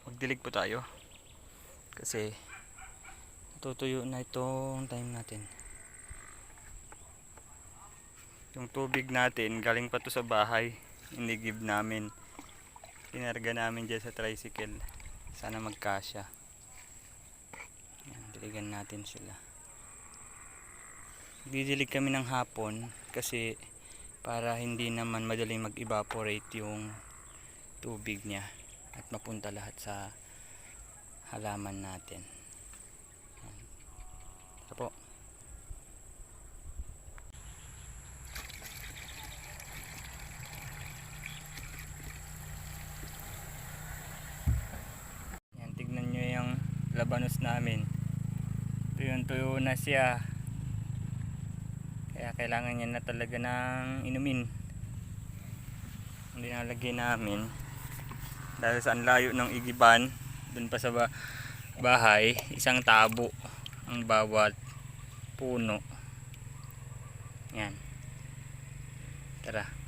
magdilig po tayo kasi tutuyo na itong time natin. Yung tubig natin galing pa to sa bahay, inigib namin, kinarga namin dyan sa tricycle, sana magkasya. Yan, diligan natin sila. Didilig kami ng hapon kasi para hindi naman madaling mag-evaporate yung tubig niya at mapunta lahat sa halaman natin. Ito po. Yan, tignan nyo yung labanos namin. Tuyo na siya. Kaya kailangan niya na talaga ng inumin. Hindi nalagay namin dahil sa layo ng igiban, dun pa sa bahay, isang tabo ang bawat puno. Yan. Tara.